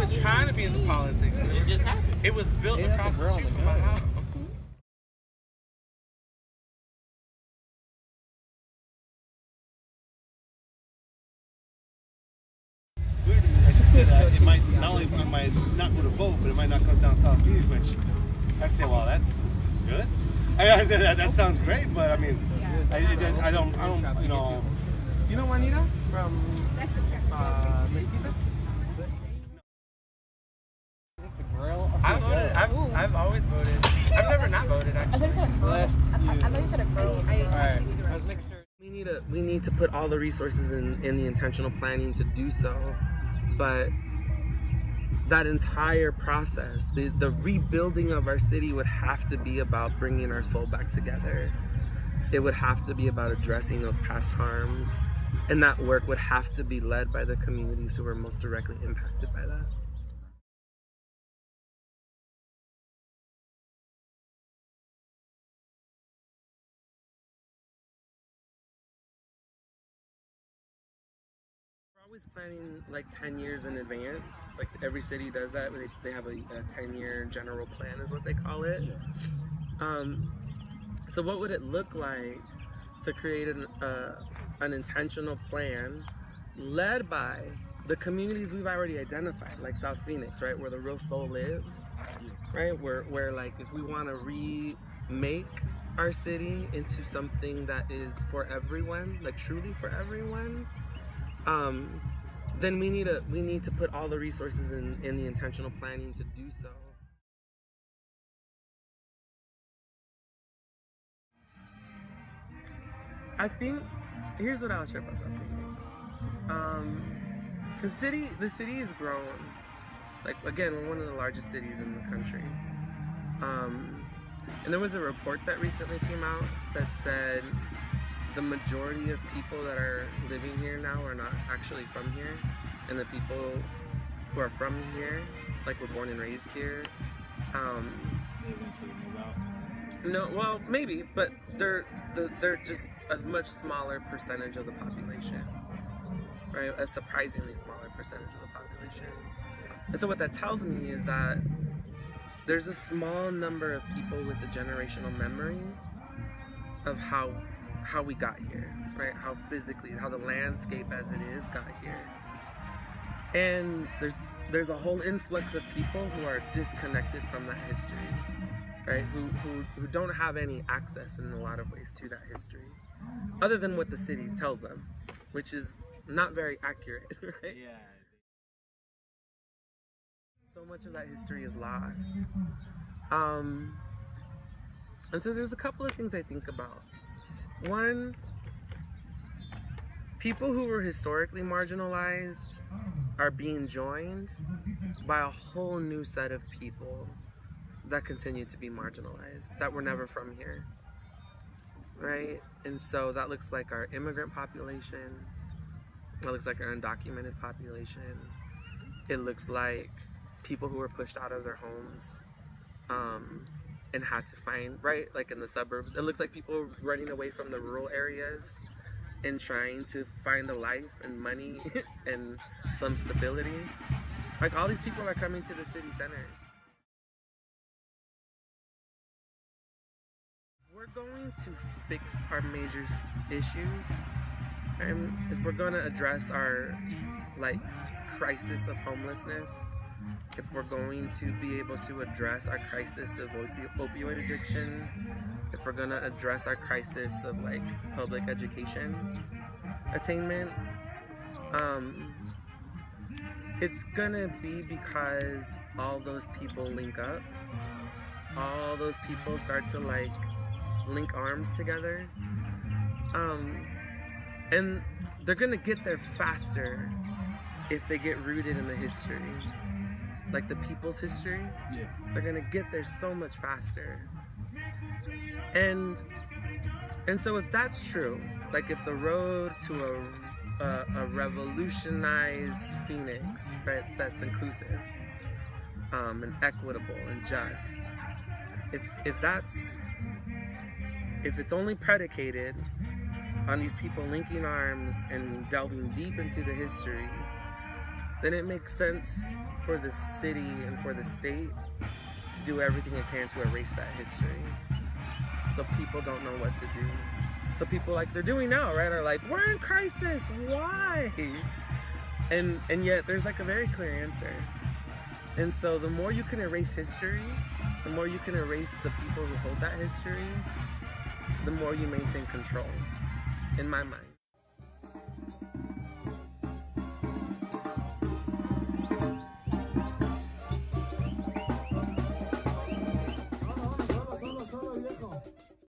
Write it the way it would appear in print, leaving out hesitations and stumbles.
even trying to be into politics. It just happened. It was built across the street from my house. Like she said, it might not only might not go to vote, but it might not come down South Beach, which I say, well, that's good. I said that sounds great, but I mean, I don't, you know. You know Juanita from Mesquita? It's a grill. I voted. I've always voted. I've never not voted actually. I thought you said a girl. I actually need to I was making sure. We need to put all the resources in the intentional planning to do so, but that entire process, the rebuilding of our city would have to be about bringing our soul back together. It would have to be about addressing those past harms, and that work would have to be led by the communities who are most directly impacted by that. Always planning like 10 years in advance. Like every city does that. They have a 10-year general plan is what they call it. So what would it look like to create an intentional plan led by the communities we've already identified, like South Phoenix, right, where the real soul lives, right, where like if we want to remake our city into something that is for everyone, like truly for everyone, then we need to put all the resources in the intentional planning to do so. I think here's what I'll share about South Phoenix. Because the city has grown. Like again, we're one of the largest cities in the country. And there was a report that recently came out that said the majority of people that are living here now are not actually from here, and the people who are from here, like were born and raised here, They eventually move out. no, well, maybe, but they're just a much smaller percentage of the population, right? A surprisingly smaller percentage of the population. And so what that tells me is that there's a small number of people with a generational memory of how we got here, right? How the landscape as it is got here. And there's a whole influx of people who are disconnected from that history, right? Who don't have any access in a lot of ways to that history, other than what the city tells them, which is not very accurate, right? Yeah. So much of that history is lost. And so there's a couple of things I think about. One, people who were historically marginalized are being joined by a whole new set of people that continue to be marginalized, that were never from here, right? And so that looks like our immigrant population, that looks like our undocumented population, it looks like people who were pushed out of their homes and had to find, right, like in the suburbs. It looks like people running away from the rural areas and trying to find a life and money and some stability. Like all these people are coming to the city centers. We're going to fix our major issues, and if we're going to address our like crisis of homelessness, if we're going to be able to address our crisis of opioid addiction, if we're going to address our crisis of like public education attainment, it's gonna be because all those people link up, all those people start to like link arms together, and they're gonna get there faster if they get rooted in the history, like the people's history. Yeah. They're gonna get there so much faster. And so if that's true, like if the road to a revolutionized Phoenix, right, that's inclusive, and equitable and just, if it's only predicated on these people linking arms and delving deep into the history, then it makes sense for the city and for the state to do everything it can to erase that history. So people don't know what to do. So people, like they're doing now, right, are like, we're in crisis, why? And yet there's like a very clear answer. And so the more you can erase history, the more you can erase the people who hold that history, the more you maintain control, in my mind.